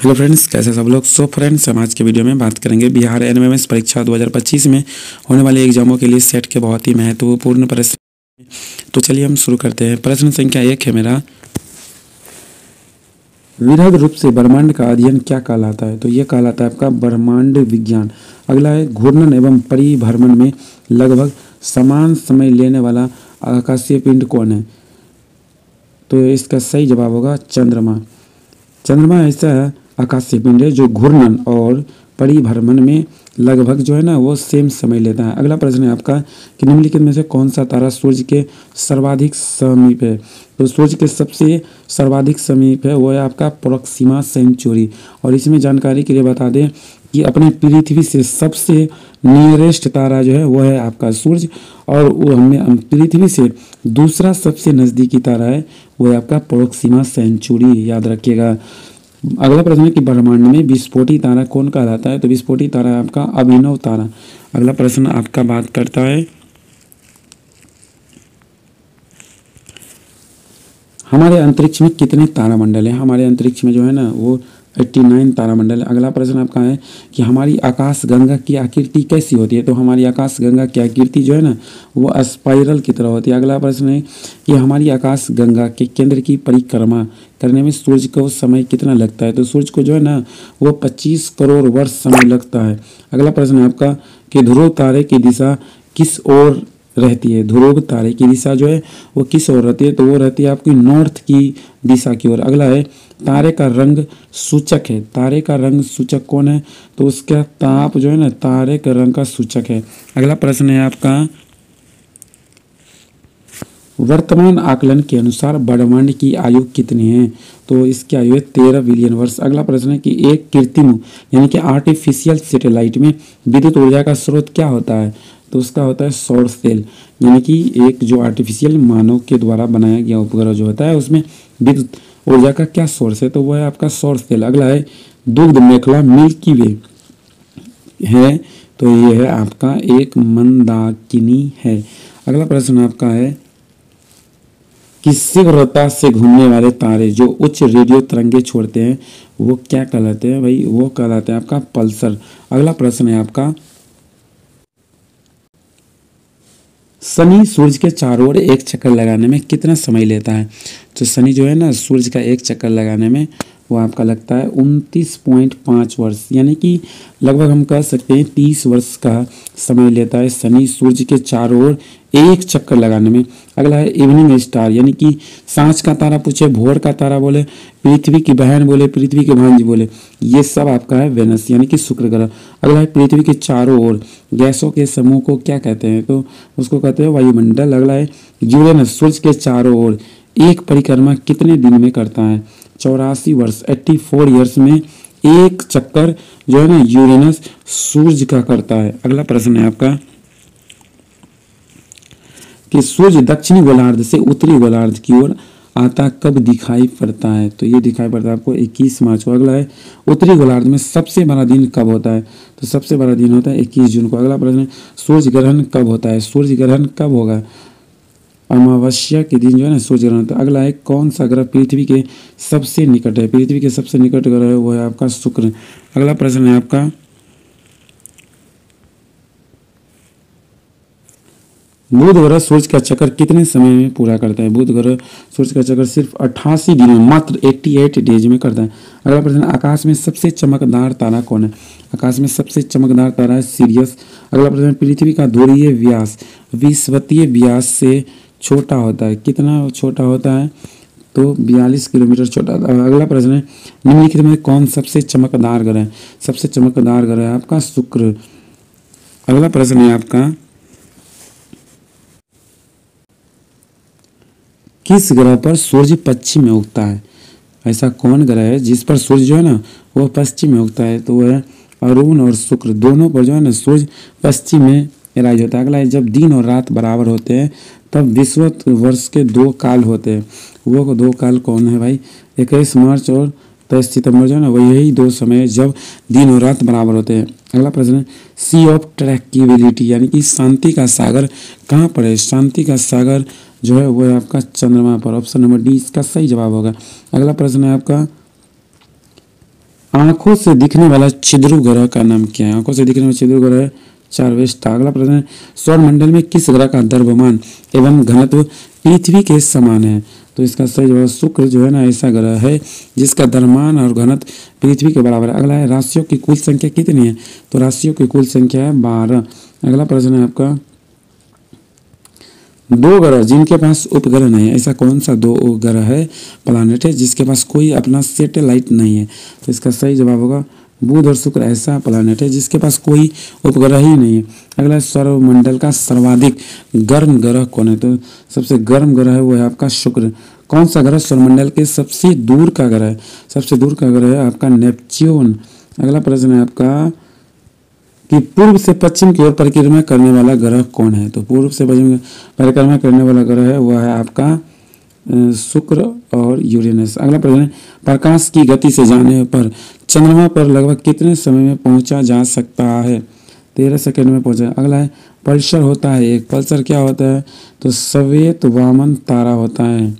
Hello friends, कैसे सब लोग। फ्रेंड्स, हम आज के वीडियो में बात करेंगे बिहार एनएमएमएस परीक्षा 2025 में होने वाले एग्जामों के लिए सेट के बहुत ही महत्वपूर्ण प्रश्न। तो चलिए हम शुरू करते हैं। प्रश्न संख्या 1 है मेरा, विरहद रूप से ब्रह्मांड का अध्ययन क्या कहलाता है। तो ये कहलाता है आपका ब्रह्मांड विज्ञान। अगला है, घूर्णन एवं परिभ्रमण में लगभग समान समय लेने वाला आकाशीय पिंड कौन है। तो इसका सही जवाब होगा चंद्रमा। चंद्रमा ऐसा आकाशीय पिंड है जो घूर्णन और परिभ्रमण में लगभग जो है ना वो सेम समय लेता है। अगला प्रश्न है आपका कि निम्नलिखित में से कौन सा तारा सूर्य के सर्वाधिक समीप है। तो सूर्य के सबसे सर्वाधिक समीप है वो है आपका प्रोक्सिमा सेंचुरी। और इसमें जानकारी के लिए बता दें कि अपने पृथ्वी से सबसे नियरेस्ट तारा जो है वो है आपका सूर्य, और वो हमें पृथ्वी से दूसरा सबसे नज़दीकी तारा है वो है आपका प्रोक्सिमा सेंचुरी, याद रखिएगा। अगला प्रश्न है कि ब्रह्मांड में विस्फोटी तारा कौन कहलाता है। तो विस्फोटी तारा है आपका अभिनव तारा। अगला प्रश्न आपका बात करता है हमारे अंतरिक्ष में कितने तारामंडल हैं। हमारे अंतरिक्ष में जो है ना वो 89 तारामंडल है। अगला प्रश्न आपका है कि हमारी आकाश गंगा की आकृति कैसी होती है। तो हमारी आकाश गंगा की आकृति जो है ना वो स्पाइरल की तरह होती है। अगला प्रश्न है कि हमारी आकाश गंगा के केंद्र की परिक्रमा करने में सूर्य को समय कितना लगता है। तो सूर्य को जो है ना वो 25 करोड़ वर्ष समय लगता है। अगला प्रश्न है आपका कि ध्रुव तारे की दिशा किस ओर रहती है। ध्रुव तारे की दिशा जो है वो किस ओर रहती है। तो वो रहती है आपकी नॉर्थ की दिशा की ओर। अगला है, तारे का रंग सूचक है। तारे का रंग सूचक कौन है। तो उसका ताप जो है ना तारे के रंग का सूचक है। अगला प्रश्न है आपका, वर्तमान आकलन के अनुसार ब्रह्मांड की आयु कितनी है। तो इसकी आयु है 13 बिलियन वर्ष। अगला प्रश्न है कि एक कृत्रिम यानी कि आर्टिफिशियल सैटेलाइट में विद्युत ऊर्जा का स्रोत क्या होता है। तो उसका होता है सौर सेल, यानी कि एक जो आर्टिफिशियल मानव के द्वारा बनाया गया उपग्रह जो होता है उसमें विद्युत ऊर्जा का क्या सोर्स है। तो वो है आपका सौर सेल। अगला है, दुग्ध मेखला मिल्की वे है। तो ये है आपका एक मंदाकिनी है। अगला प्रश्न आपका है कि शीघ्रता से घूमने वाले तारे जो उच्च रेडियो तरंगे छोड़ते हैं वो क्या कहलाते हैं भाई। वो कहलाते हैं आपका पल्सर। अगला प्रश्न है आपका, शनि सूर्य के चारों ओर एक चक्कर लगाने में कितना समय लेता है। तो शनि जो है ना सूर्य का एक चक्कर लगाने में वो आपका लगता है 29.5 वर्ष, यानी कि लगभग हम कह सकते हैं 30 वर्ष का समय लेता है शनि सूर्य के चारों ओर एक चक्कर लगाने में। अगला है, इवनिंग स्टार यानी कि सांझ का तारा पूछे, भोर का तारा बोले, पृथ्वी की बहन बोले, पृथ्वी की भांजी बोले, ये सब आपका है वेनस यानी कि शुक्र ग्रह। अगला है, पृथ्वी के चारों ओर गैसों के समूह को क्या कहते हैं। तो उसको कहते हैं वायुमंडल। अगला है, यूरेनस सूर्य के चारों ओर एक परिक्रमा कितने दिन में करता है। 84 वर्ष 84 ईयर्स में एक चक्कर जो है ना यूरेनस सूर्य का करता है। अगला प्रश्न है आपका कि सूर्य दक्षिणी गोलार्ध से उत्तरी गोलार्ध की ओर आता कब दिखाई पड़ता है। तो ये दिखाई पड़ता है आपको 21 मार्च को। अगला है, उत्तरी गोलार्ध में सबसे बड़ा दिन कब होता है। तो सबसे बड़ा दिन होता है 21 जून को। अगला प्रश्न है, सूर्य ग्रहण कब होता है। सूर्य ग्रहण कब होगा। अमावस्या के दिन जो है ना सूर्य ग्रहण होता है। अगला है, कौन सा ग्रह पृथ्वी के सबसे निकट है। पृथ्वी के सबसे निकट ग्रह है वो है आपका शुक्र। अगला प्रश्न है आपका, बुध ग्रह सूर्य का चक्कर कितने समय में पूरा करता है। बुध ग्रह सूर्य का चक्कर सिर्फ 88 दिनों में, मात्र 88 डेज में करता है। अगला प्रश्न, आकाश में सबसे चमकदार तारा कौन है। आकाश में सबसे चमकदार तारा है सिरियस। अगला प्रश्न, पृथ्वी का ध्रुवीय व्यास विषुवतीय व्यास से छोटा होता है। कितना छोटा होता है। तो 42 किलोमीटर छोटा। अगला प्रश्न है, निम्नलिखित में कौन सबसे चमकदार ग्रह है। सबसे चमकदार ग्रह है आपका शुक्र। अगला प्रश्न है आपका, किस ग्रह पर सूर्य पश्चिम में उगता है। ऐसा कौन ग्रह है जिस पर सूर्य जो है ना वो पश्चिम में उगता है। तो वो है अरुण और शुक्र, दोनों पर जो है ना सूर्य पश्चिम में राइज होता है। अगला है, जब दिन और रात बराबर होते हैं तब विश्वत वर्ष के 2 काल होते हैं। वो 2 काल कौन है भाई। 21 मार्च और 23 सितंबर जो है ना वही यही 2 समय जब दिन और रात बराबर होते हैं। अगला प्रश्न है, सी ऑफ ट्रैंक्विलिटी यानी कि शांति का सागर कहाँ पर है। शांति का सागर जो है वो है आपका चंद्रमा पर। ऑप्शन नंबर डी इसका सही जवाब होगा। अगला प्रश्न है आपका, आंखों से दिखने वाला छिद्रु ग्रह का नाम क्या है? आंखों से दिखने वाला छिद्रु ग्रह है चारवेस्टा। अगला प्रश्न है, सौर मंडल में किस ग्रह का द्रव्यमान एवं घनत्व पृथ्वी के समान है? तो इसका सही जवाब शुक्र जो है ना ऐसा ग्रह है जिसका द्रव्यमान और घनत्व पृथ्वी के बराबर है। अगला है, राशियों की कुल संख्या कितनी है? तो राशियों की कुल संख्या है 12। अगला प्रश्न है आपका, दो ग्रह जिनके पास उपग्रह नहीं है, ऐसा कौन सा दो ग्रह है, प्लानेट है जिसके पास कोई अपना सैटेलाइट नहीं है? तो इसका सही जवाब होगा बुध और शुक्र ऐसा प्लानेट है जिसके पास कोई उपग्रह ही नहीं है। अगला, सौरमंडल का सर्वाधिक गर्म ग्रह कौन है? तो सबसे गर्म ग्रह है वो है आपका शुक्र। कौन सा ग्रह सौरमंडल के सबसे दूर का ग्रह है? सबसे दूर का ग्रह है आपका नेपच्यून। अगला प्रश्न है आपका कि पूर्व से पश्चिम की ओर परिक्रमा करने वाला ग्रह कौन है? तो पूर्व से पश्चिम परिक्रमा करने वाला ग्रह है वह है आपका शुक्र और यूरेनस। अगला प्रश्न है, प्रकाश की गति से जाने पर चंद्रमा पर लगभग कितने समय में पहुंचा जा सकता है? 13 सेकंड में पहुंचा। अगला है, पल्सर होता है एक, पल्सर क्या होता है? तो श्वेत वामन तारा होता है।